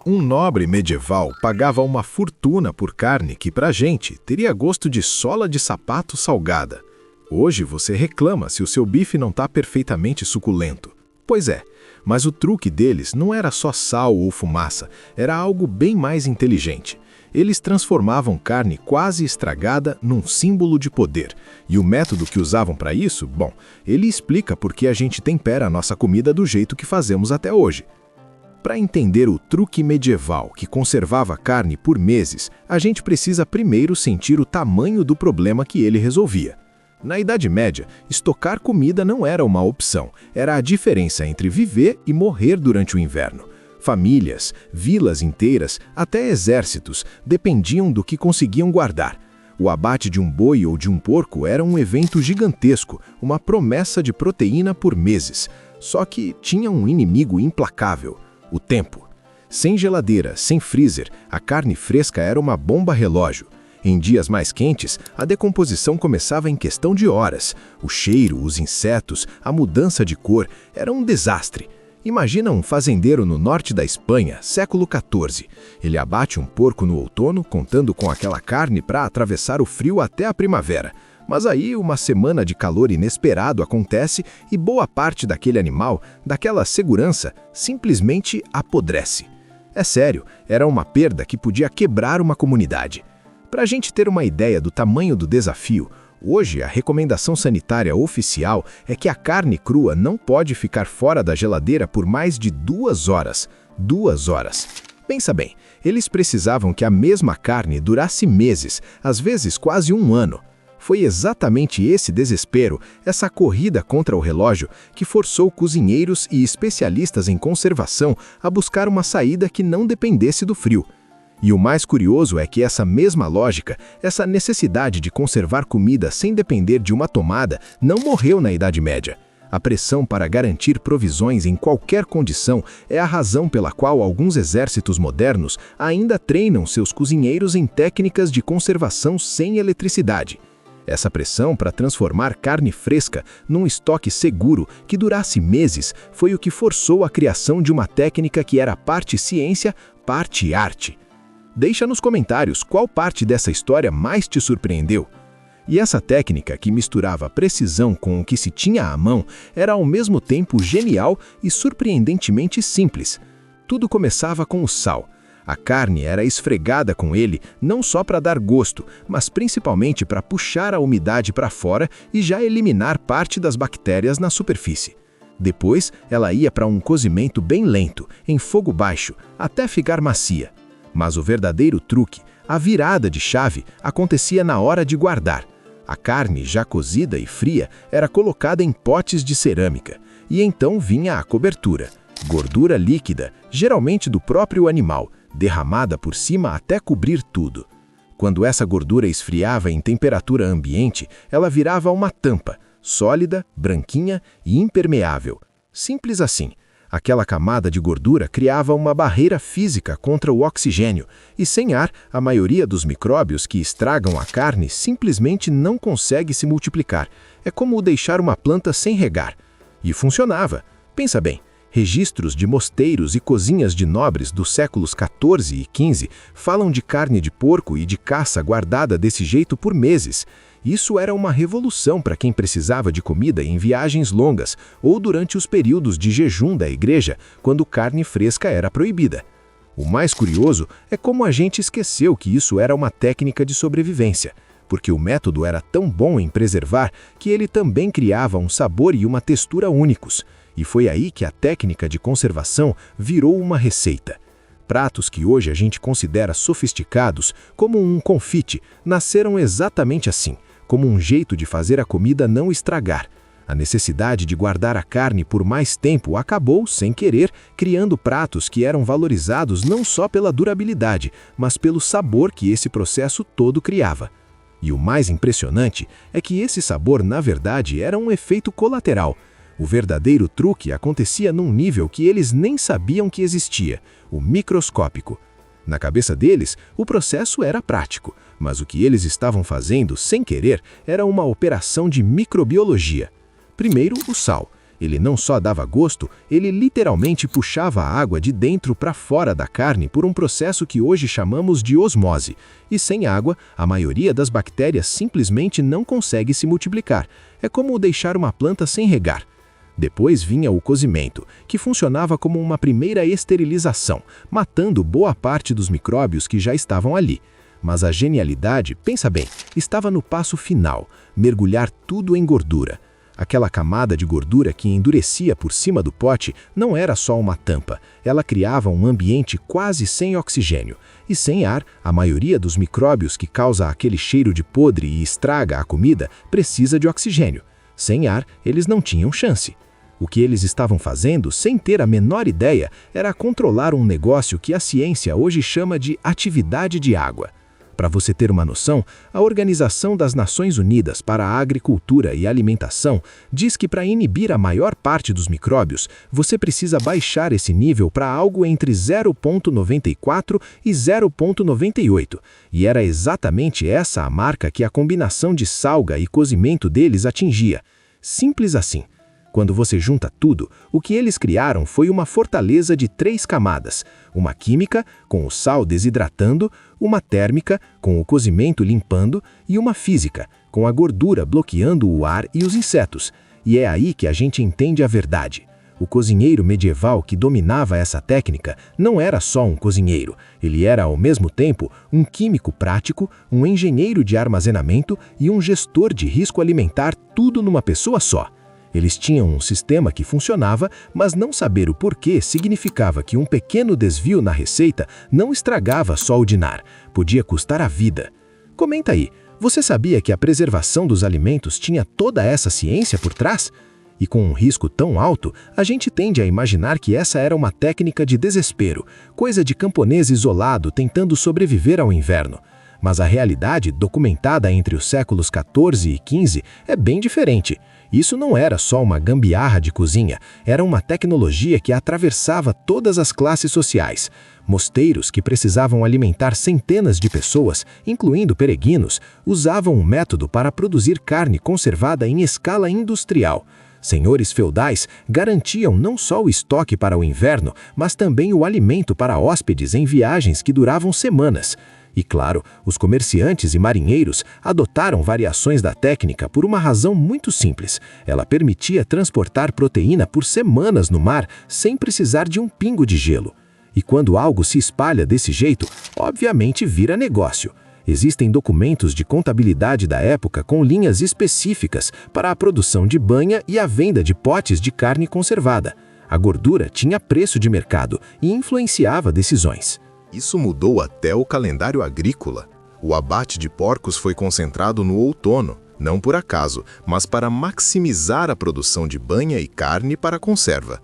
Um nobre medieval pagava uma fortuna por carne que, pra gente, teria gosto de sola de sapato salgada. Hoje você reclama se o seu bife não está perfeitamente suculento. Pois é, mas o truque deles não era só sal ou fumaça, era algo bem mais inteligente. Eles transformavam carne quase estragada num símbolo de poder. E o método que usavam para isso, bom, ele explica por que a gente tempera a nossa comida do jeito que fazemos até hoje. Para entender o truque medieval que conservava carne por meses, a gente precisa primeiro sentir o tamanho do problema que ele resolvia. Na Idade Média, estocar comida não era uma opção, era a diferença entre viver e morrer durante o inverno. Famílias, vilas inteiras, até exércitos dependiam do que conseguiam guardar. O abate de um boi ou de um porco era um evento gigantesco, uma promessa de proteína por meses. Só que tinha um inimigo implacável: o tempo. Sem geladeira, sem freezer, a carne fresca era uma bomba relógio. Em dias mais quentes, a decomposição começava em questão de horas. O cheiro, os insetos, a mudança de cor, era um desastre. Imagina um fazendeiro no norte da Espanha, século XIV. Ele abate um porco no outono, contando com aquela carne para atravessar o frio até a primavera. Mas aí uma semana de calor inesperado acontece e boa parte daquele animal, daquela segurança, simplesmente apodrece. É sério, era uma perda que podia quebrar uma comunidade. Para a gente ter uma ideia do tamanho do desafio, hoje a recomendação sanitária oficial é que a carne crua não pode ficar fora da geladeira por mais de 2 horas. 2 horas. Pensa bem, eles precisavam que a mesma carne durasse meses, às vezes quase 1 ano. Foi exatamente esse desespero, essa corrida contra o relógio, que forçou cozinheiros e especialistas em conservação a buscar uma saída que não dependesse do frio. E o mais curioso é que essa mesma lógica, essa necessidade de conservar comida sem depender de uma tomada, não morreu na Idade Média. A pressão para garantir provisões em qualquer condição é a razão pela qual alguns exércitos modernos ainda treinam seus cozinheiros em técnicas de conservação sem eletricidade. Essa pressão para transformar carne fresca num estoque seguro que durasse meses foi o que forçou a criação de uma técnica que era parte ciência, parte arte. Deixa nos comentários qual parte dessa história mais te surpreendeu. E essa técnica, que misturava precisão com o que se tinha à mão, era ao mesmo tempo genial e surpreendentemente simples. Tudo começava com o sal. A carne era esfregada com ele não só para dar gosto, mas principalmente para puxar a umidade para fora e já eliminar parte das bactérias na superfície. Depois, ela ia para um cozimento bem lento, em fogo baixo, até ficar macia. Mas o verdadeiro truque, a virada de chave, acontecia na hora de guardar. A carne, já cozida e fria, era colocada em potes de cerâmica, e então vinha a cobertura. Gordura líquida, geralmente do próprio animal, derramada por cima até cobrir tudo. Quando essa gordura esfriava em temperatura ambiente, ela virava uma tampa, sólida, branquinha e impermeável. Simples assim. Aquela camada de gordura criava uma barreira física contra o oxigênio, e sem ar, a maioria dos micróbios que estragam a carne simplesmente não consegue se multiplicar. É como deixar uma planta sem regar. E funcionava. Pensa bem. Registros de mosteiros e cozinhas de nobres dos séculos XIV e XV falam de carne de porco e de caça guardada desse jeito por meses. Isso era uma revolução para quem precisava de comida em viagens longas ou durante os períodos de jejum da igreja, quando carne fresca era proibida. O mais curioso é como a gente esqueceu que isso era uma técnica de sobrevivência, porque o método era tão bom em preservar que ele também criava um sabor e uma textura únicos. E foi aí que a técnica de conservação virou uma receita. Pratos que hoje a gente considera sofisticados, como um confite, nasceram exatamente assim, como um jeito de fazer a comida não estragar. A necessidade de guardar a carne por mais tempo acabou, sem querer, criando pratos que eram valorizados não só pela durabilidade, mas pelo sabor que esse processo todo criava. E o mais impressionante é que esse sabor, na verdade, era um efeito colateral. O verdadeiro truque acontecia num nível que eles nem sabiam que existia, o microscópico. Na cabeça deles, o processo era prático, mas o que eles estavam fazendo, sem querer, era uma operação de microbiologia. Primeiro, o sal. Ele não só dava gosto, ele literalmente puxava a água de dentro para fora da carne por um processo que hoje chamamos de osmose. E sem água, a maioria das bactérias simplesmente não consegue se multiplicar. É como deixar uma planta sem regar. Depois vinha o cozimento, que funcionava como uma primeira esterilização, matando boa parte dos micróbios que já estavam ali. Mas a genialidade, pensa bem, estava no passo final, mergulhar tudo em gordura. Aquela camada de gordura que endurecia por cima do pote não era só uma tampa, ela criava um ambiente quase sem oxigênio. E sem ar, a maioria dos micróbios que causa aquele cheiro de podre e estraga a comida precisa de oxigênio. Sem ar, eles não tinham chance. O que eles estavam fazendo, sem ter a menor ideia, era controlar um negócio que a ciência hoje chama de atividade de água. Para você ter uma noção, a Organização das Nações Unidas para a Agricultura e Alimentação diz que para inibir a maior parte dos micróbios, você precisa baixar esse nível para algo entre 0,94 e 0,98. E era exatamente essa a marca que a combinação de salga e cozimento deles atingia. Simples assim. Quando você junta tudo, o que eles criaram foi uma fortaleza de 3 camadas. Uma química, com o sal desidratando, uma térmica, com o cozimento limpando, e uma física, com a gordura bloqueando o ar e os insetos. E é aí que a gente entende a verdade. O cozinheiro medieval que dominava essa técnica não era só um cozinheiro. Ele era, ao mesmo tempo, um químico prático, um engenheiro de armazenamento e um gestor de risco alimentar, tudo numa pessoa só. Eles tinham um sistema que funcionava, mas não saber o porquê significava que um pequeno desvio na receita não estragava só o dinar, podia custar a vida. Comenta aí, você sabia que a preservação dos alimentos tinha toda essa ciência por trás? E com um risco tão alto, a gente tende a imaginar que essa era uma técnica de desespero, coisa de camponês isolado tentando sobreviver ao inverno. Mas a realidade, documentada entre os séculos XIV e XV, é bem diferente. Isso não era só uma gambiarra de cozinha, era uma tecnologia que atravessava todas as classes sociais. Mosteiros que precisavam alimentar centenas de pessoas, incluindo peregrinos, usavam um método para produzir carne conservada em escala industrial. Senhores feudais garantiam não só o estoque para o inverno, mas também o alimento para hóspedes em viagens que duravam semanas. E claro, os comerciantes e marinheiros adotaram variações da técnica por uma razão muito simples. Ela permitia transportar proteína por semanas no mar sem precisar de um pingo de gelo. E quando algo se espalha desse jeito, obviamente vira negócio. Existem documentos de contabilidade da época com linhas específicas para a produção de banha e a venda de potes de carne conservada. A gordura tinha preço de mercado e influenciava decisões. Isso mudou até o calendário agrícola. O abate de porcos foi concentrado no outono, não por acaso, mas para maximizar a produção de banha e carne para conserva.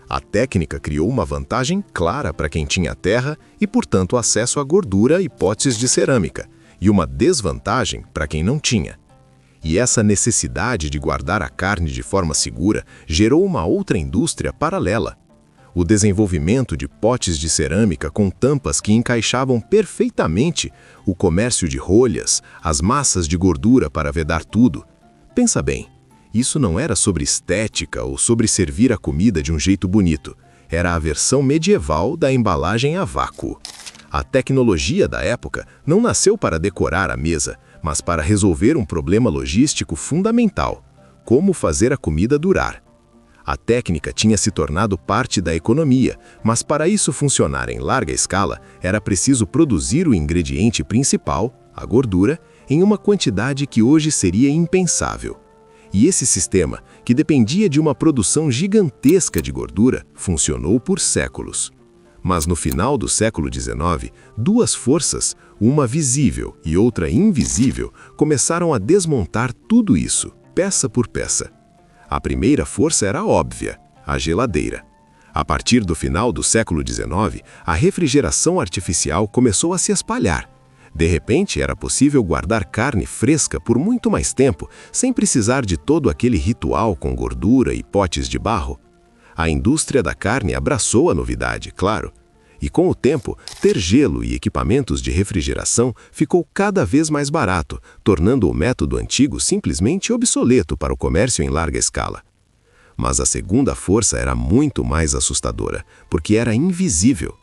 A técnica criou uma vantagem clara para quem tinha terra e, portanto, acesso a gordura e potes de cerâmica, e uma desvantagem para quem não tinha. E essa necessidade de guardar a carne de forma segura gerou uma outra indústria paralela. O desenvolvimento de potes de cerâmica com tampas que encaixavam perfeitamente, o comércio de rolhas, as massas de gordura para vedar tudo. Pensa bem, isso não era sobre estética ou sobre servir a comida de um jeito bonito. Era a versão medieval da embalagem a vácuo. A tecnologia da época não nasceu para decorar a mesa, mas para resolver um problema logístico fundamental: como fazer a comida durar. A técnica tinha se tornado parte da economia, mas para isso funcionar em larga escala, era preciso produzir o ingrediente principal, a gordura, em uma quantidade que hoje seria impensável. E esse sistema, que dependia de uma produção gigantesca de gordura, funcionou por séculos. Mas no final do século XIX, duas forças, uma visível e outra invisível, começaram a desmontar tudo isso, peça por peça. A primeira força era óbvia, a geladeira. A partir do final do século XIX, a refrigeração artificial começou a se espalhar. De repente, era possível guardar carne fresca por muito mais tempo, sem precisar de todo aquele ritual com gordura e potes de barro. A indústria da carne abraçou a novidade, claro. E com o tempo, ter gelo e equipamentos de refrigeração ficou cada vez mais barato, tornando o método antigo simplesmente obsoleto para o comércio em larga escala. Mas a segunda força era muito mais assustadora, porque era invisível.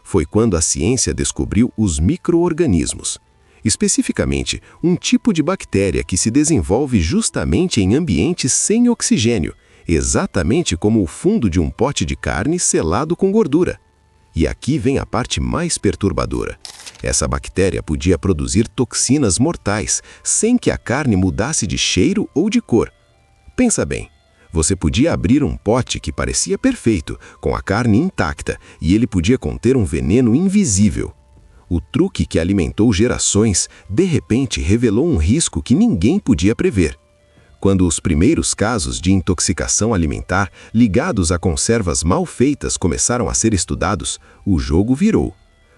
Foi quando a ciência descobriu os micro-organismos. Especificamente, um tipo de bactéria que se desenvolve justamente em ambientes sem oxigênio, exatamente como o fundo de um pote de carne selado com gordura. E aqui vem a parte mais perturbadora. Essa bactéria podia produzir toxinas mortais, sem que a carne mudasse de cheiro ou de cor. Pensa bem, você podia abrir um pote que parecia perfeito, com a carne intacta, e ele podia conter um veneno invisível. O truque que alimentou gerações, de repente revelou um risco que ninguém podia prever. Quando os primeiros casos de intoxicação alimentar ligados a conservas mal feitas começaram a ser estudados, o jogo virou.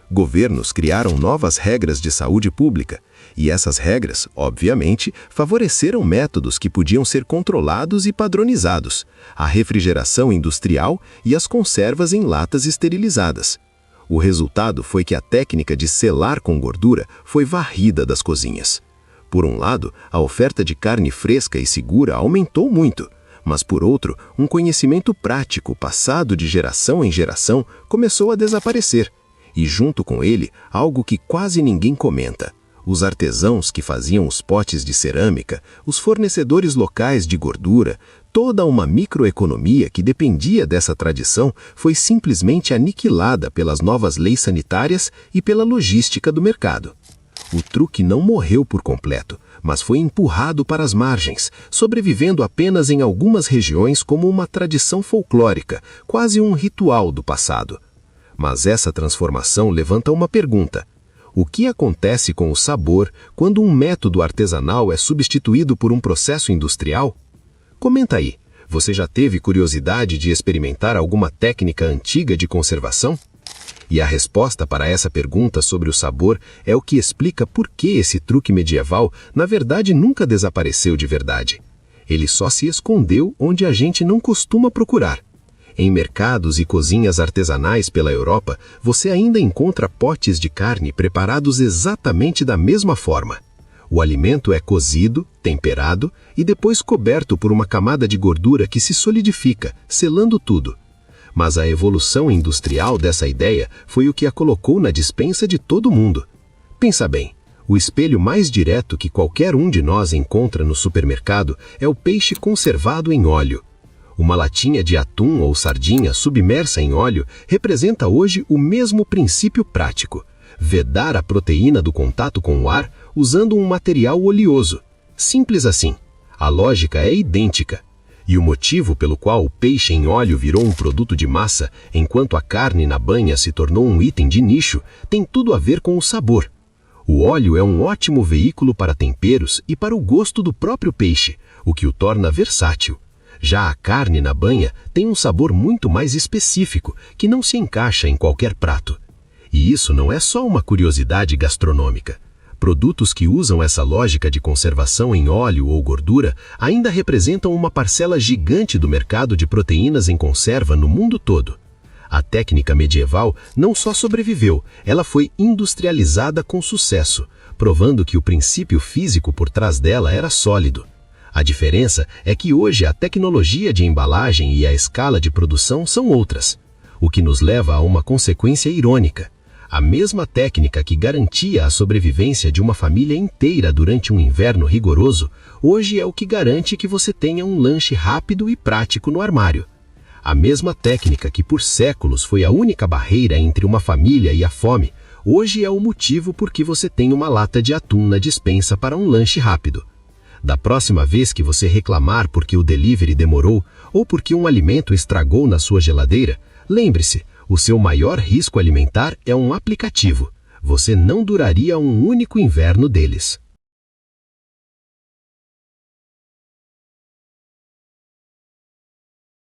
Governos criaram novas regras de saúde pública, e essas regras, obviamente, favoreceram métodos que podiam ser controlados e padronizados, a refrigeração industrial e as conservas em latas esterilizadas. O resultado foi que a técnica de selar com gordura foi varrida das cozinhas. Por um lado, a oferta de carne fresca e segura aumentou muito, mas por outro, um conhecimento prático passado de geração em geração começou a desaparecer. E junto com ele, algo que quase ninguém comenta. Os artesãos que faziam os potes de cerâmica, os fornecedores locais de gordura, toda uma microeconomia que dependia dessa tradição foi simplesmente aniquilada pelas novas leis sanitárias e pela logística do mercado. O truque não morreu por completo, mas foi empurrado para as margens, sobrevivendo apenas em algumas regiões como uma tradição folclórica, quase um ritual do passado. Mas essa transformação levanta uma pergunta. O que acontece com o sabor quando um método artesanal é substituído por um processo industrial? Comenta aí, você já teve curiosidade de experimentar alguma técnica antiga de conservação? E a resposta para essa pergunta sobre o sabor é o que explica por que esse truque medieval, na verdade, nunca desapareceu de verdade. Ele só se escondeu onde a gente não costuma procurar. Em mercados e cozinhas artesanais pela Europa, você ainda encontra potes de carne preparados exatamente da mesma forma. O alimento é cozido, temperado e depois coberto por uma camada de gordura que se solidifica, selando tudo. Mas a evolução industrial dessa ideia foi o que a colocou na despensa de todo mundo. Pensa bem, o espelho mais direto que qualquer um de nós encontra no supermercado é o peixe conservado em óleo. Uma latinha de atum ou sardinha submersa em óleo representa hoje o mesmo princípio prático: vedar a proteína do contato com o ar usando um material oleoso. Simples assim. A lógica é idêntica. E o motivo pelo qual o peixe em óleo virou um produto de massa, enquanto a carne na banha se tornou um item de nicho, tem tudo a ver com o sabor. O óleo é um ótimo veículo para temperos e para o gosto do próprio peixe, o que o torna versátil. Já a carne na banha tem um sabor muito mais específico, que não se encaixa em qualquer prato. E isso não é só uma curiosidade gastronômica. Produtos que usam essa lógica de conservação em óleo ou gordura ainda representam uma parcela gigante do mercado de proteínas em conserva no mundo todo. A técnica medieval não só sobreviveu, ela foi industrializada com sucesso, provando que o princípio físico por trás dela era sólido. A diferença é que hoje a tecnologia de embalagem e a escala de produção são outras, o que nos leva a uma consequência irônica. A mesma técnica que garantia a sobrevivência de uma família inteira durante um inverno rigoroso, hoje é o que garante que você tenha um lanche rápido e prático no armário. A mesma técnica que por séculos foi a única barreira entre uma família e a fome, hoje é o motivo por que você tem uma lata de atum na despensa para um lanche rápido. Da próxima vez que você reclamar porque o delivery demorou ou porque um alimento estragou na sua geladeira, lembre-se, o seu maior risco alimentar é um aplicativo. Você não duraria um único inverno deles.